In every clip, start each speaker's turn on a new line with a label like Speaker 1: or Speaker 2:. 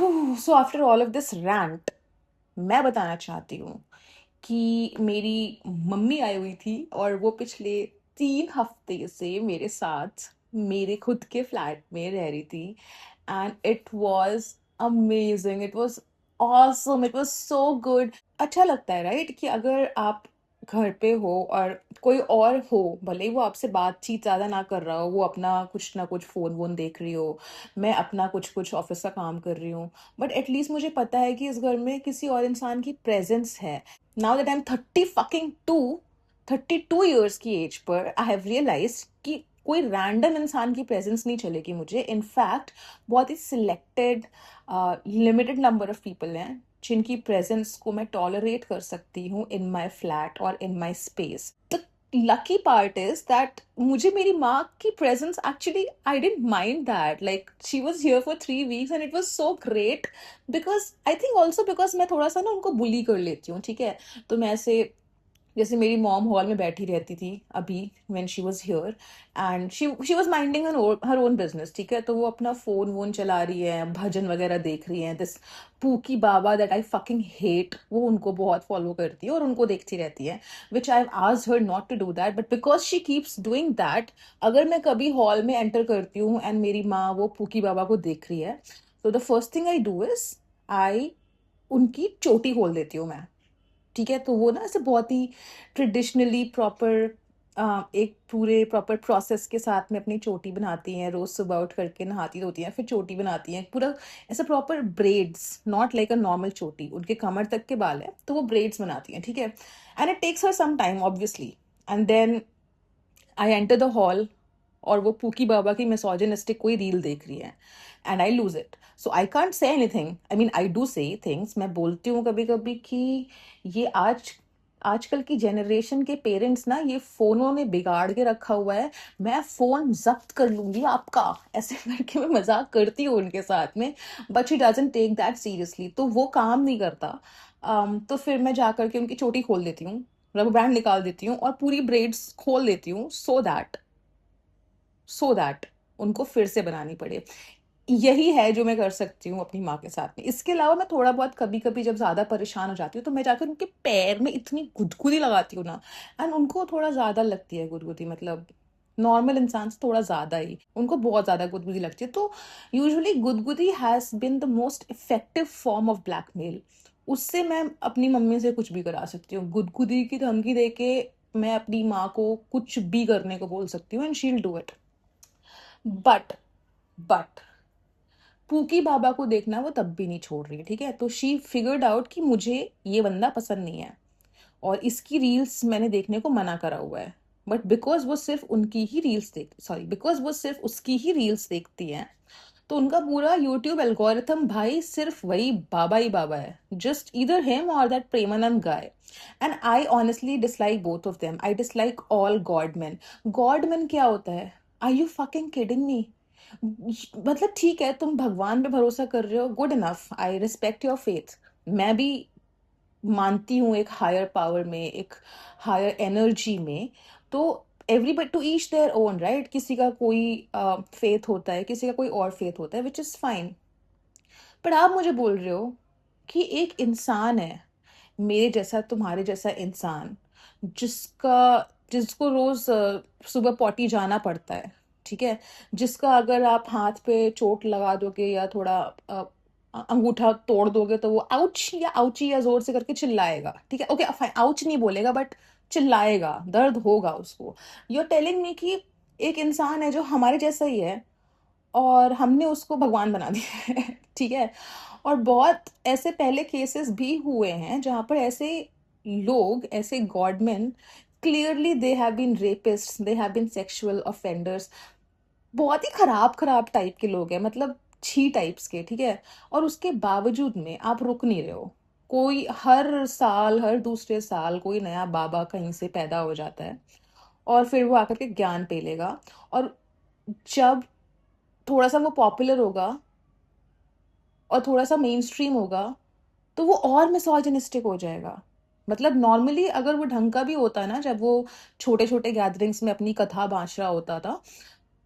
Speaker 1: So after all of this rant मैं बताना चाहती हूँ कि मेरी मम्मी आई हुई थी और वो पिछले 3 हफ्ते से मेरे साथ मेरे खुद के फ्लैट में रह रही थी and it was amazing, it was awesome, it was so good. अच्छा लगता है राइट कि अगर आप घर पे हो और कोई और हो, भले ही वो आपसे बातचीत ज़्यादा ना कर रहा हो, वो अपना कुछ ना कुछ फ़ोन वोन देख रही हो, मैं अपना कुछ कुछ ऑफिस का काम कर रही हूँ, बट एटलीस्ट मुझे पता है कि इस घर में किसी और इंसान की प्रेजेंस है। नाउ दैट आई एम 32 की as per I have realise कि कोई रैंडम इंसान की प्रेजेंस नहीं चलेगी मुझे। इनफैक्ट बहुत ही selected limited number of people हैं जिनकी प्रेजेंस को मैं टॉलरेट कर सकती हूँ इन माई फ्लैट और in my space. The lucky part is that मुझे मेरी माँ की presence actually I didn't mind that, like she was here for 3 weeks and it was so great. Because I think also because मैं थोड़ा सा ना उनको बुली कर लेती हूँ, ठीक है। तो मैं ऐसे, जैसे मेरी मॉम हॉल में बैठी रहती थी अभी when she was here and she was minding her own business, ठीक है। तो वो अपना फोन वोन चला रही है, भजन वगैरह देख रही है। This pookie Baba that I fucking hate, वो उनको बहुत फॉलो करती है और उनको देखती रहती है, which I asked her not to do that, but because she keeps doing that, अगर मैं कभी हॉल में एंटर करती हूँ एंड मेरी माँ वो पूकी बाबा को देख रही है, तो the first thing I do is I उनकी चोटी खोल देती हूँ मैं, ठीक है। तो वो ना ऐसे बहुत ही ट्रेडिशनली प्रॉपर एक पूरे प्रॉपर प्रोसेस के साथ में अपनी चोटी बनाती हैं, रोज सुबह उठ करके नहाती धोती हैं, फिर चोटी बनाती हैं पूरा ऐसा proper breads, not like a normal चोटी, उनके कमर तक के बाल है तो वो ब्रेड्स बनाती हैं, ठीक है। And it takes her some time obviously, and then I enter the hall और वो पूकी बाबा की मिसोजिनिस्टिक कोई रील देख रही है and I lose it. So I can't say anything, I mean I do से थिंग्स, मैं बोलती हूँ कभी कभी कि ये आजकल की जनरेशन के पेरेंट्स ना ये फोनों ने बिगाड़ के रखा हुआ है, मैं फोन जब्त कर लूंगी आपका, ऐसे करके मैं मजाक करती हूँ उनके साथ में, but she doesn't take that seriously, तो वो काम नहीं करता। तो फिर मैं जा करके उनकी चोटी खोल देती हूँ, रबर बैंड निकाल देती हूँ और पूरी ब्रेड्स खोल देती हूँ, सो दैट उनको फिर से बनानी पड़े। यही है जो मैं कर सकती हूँ अपनी माँ के साथ में। इसके अलावा मैं थोड़ा बहुत कभी कभी जब ज्यादा परेशान हो जाती हूँ तो मैं जाकर उनके पैर में इतनी गुदगुदी लगाती हूँ ना, एंड उनको थोड़ा ज्यादा लगती है गुदगुदी, मतलब नॉर्मल इंसान से थोड़ा ज्यादा ही उनको बहुत ज्यादा गुदगुदी लगती है। तो यूजुअली गुदगुदी has been the most effective form of blackmail. उससे मैं अपनी मम्मी से कुछ भी करा सकती हूँ, गुदगुदी की धमकी देके मैं अपनी माँ को कुछ भी करने को बोल सकती हूँ and she will do it. But pookie बाबा को देखना वो तब भी नहीं छोड़ रही, ठीक है। तो शी फिगर्ड आउट कि मुझे ये बंदा पसंद नहीं है और इसकी रील्स मैंने देखने को मना करा हुआ है, बट बिकॉज वो सिर्फ उनकी ही रील्स देख सॉरी बिकॉज वो सिर्फ उसकी ही रील्स देखती है, तो उनका पूरा यूट्यूब एल्गोरिथम भाई सिर्फ वही बाबा ही बाबा है, just either him or that Premanand guy. And I honestly dislike both of them, I dislike all godmen. Godmen क्या होता है? Are you fucking kidding me? मतलब ठीक है तुम भगवान पे भरोसा कर रहे हो, good enough, I respect your faith, मैं भी मानती हूँ एक हायर पावर में, एक हायर एनर्जी में। तो everybody to each their own right, किसी का कोई फेथ होता है, किसी का कोई और फेथ होता है, विच इज फाइन। पर आप मुझे बोल रहे हो कि एक इंसान है, मेरे जैसा तुम्हारे जैसा इंसान, जिसका जिसको रोज सुबह पॉटी जाना पड़ता है, ठीक है, जिसका अगर आप हाथ पे चोट लगा दोगे या थोड़ा अंगूठा तोड़ दोगे तो वो आउच या आउची या जोर से करके चिल्लाएगा, ठीक है, ओके फाइन, आउच नहीं बोलेगा बट चिल्लाएगा, दर्द होगा उसको। यू आर टेलिंग मी कि एक इंसान है जो हमारे जैसा ही है और हमने उसको भगवान बना दिया है ठीक है। और बहुत ऐसे पहले केसेस भी हुए हैं जहां पर ऐसे लोग, ऐसे godmen, clearly they have been rapist, they have been sexual offenders, बहुत ही खराब खराब टाइप के लोग हैं, मतलब छी टाइप्स के, ठीक है। और उसके बावजूद में आप रुक नहीं रहे हो। कोई हर साल, हर दूसरे साल कोई नया बाबा कहीं से पैदा हो जाता है और फिर वो आकर के ज्ञान पेलेगा, और जब थोड़ा सा वो पॉपुलर होगा और थोड़ा सा मेन स्ट्रीम होगा तो वो और मिसोजिनिस्टिक हो जाएगा। मतलब नॉर्मली अगर वो ढंग का भी होता ना, जब वो छोटे छोटे गैदरिंग्स में अपनी कथा बांट रहा होता था,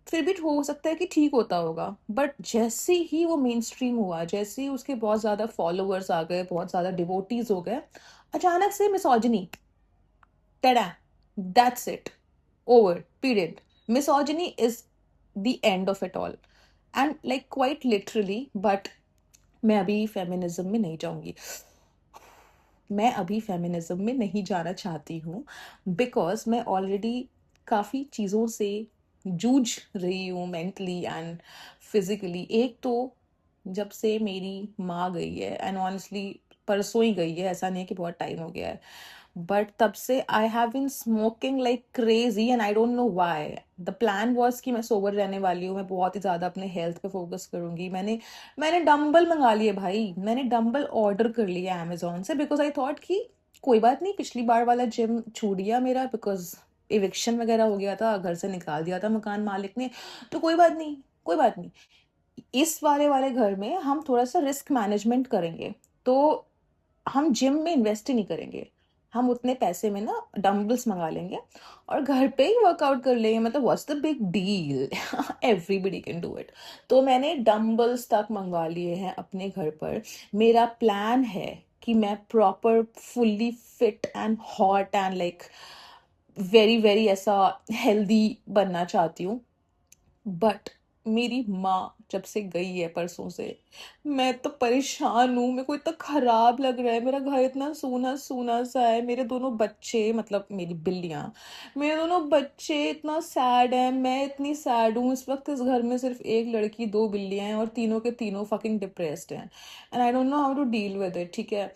Speaker 1: फिर भी हो सकता है कि ठीक होता होगा, बट जैसे ही वो मेन स्ट्रीम हुआ, जैसे ही उसके बहुत ज़्यादा फॉलोअर्स आ गए, बहुत ज़्यादा डिवोटीज हो गए, अचानक से मिसोजिनी, टेडा, that's it, over, period. Misogyny is the end of it all, and like quite literally. But मैं अभी फेमिनिज्म में नहीं जाऊंगी, मैं अभी फेमिनिज्म में नहीं जाना चाहती हूँ, बिकॉज मैं ऑलरेडी काफ़ी चीज़ों से जूझ रही हूँ, मेंटली एंड फिजिकली. एक तो जब से मेरी माँ गई है, एंड ऑनेस्टली परसों ही गई है, ऐसा नहीं है कि बहुत टाइम हो गया है, बट तब से I have been smoking like crazy and I don't know why. The plan was कि मैं सोबर रहने वाली हूँ, मैं बहुत ही ज़्यादा अपने हेल्थ पे फोकस करूंगी. मैंने डंबल मंगा लिए भाई, मैंने डंबल ऑर्डर कर लिया अमेजोन से, बिकॉज आई थॉट कि कोई बात नहीं, पिछली बार वाला जिम छूट गया मेरा, बिकॉज इविक्शन वगैरह हो गया था, घर से निकाल दिया था मकान मालिक ने, तो कोई बात नहीं, कोई बात नहीं. इस वाले वाले घर में हम थोड़ा सा रिस्क मैनेजमेंट करेंगे, तो हम जिम में इन्वेस्ट ही नहीं करेंगे, हम उतने पैसे में ना डम्बल्स मंगा लेंगे और घर पे ही वर्कआउट कर लेंगे. मतलब what's the big deal, everybody can do it. तो मैंने डम्बल्स तक मंगवा लिए हैं अपने घर पर. मेरा प्लान है कि मैं proper fully fit and hot and like very very ऐसा हेल्दी बनना चाहती हूँ. बट मेरी माँ जब से गई है परसों से, मैं तो परेशान हूँ, मेरे को इतना खराब लग रहा है, मेरा घर इतना सूना सूना सा है, मेरे दोनों बच्चे, मतलब मेरी बिल्लियाँ, मेरे दोनों बच्चे इतना सैड है, मैं इतनी सैड हूँ इस वक्त. इस घर में सिर्फ एक लड़की, दो बिल्लियाँ हैं, और तीनों के तीनों फकिंग डिप्रेस्ड हैं, and I don't know how to deal with it. ठीक है,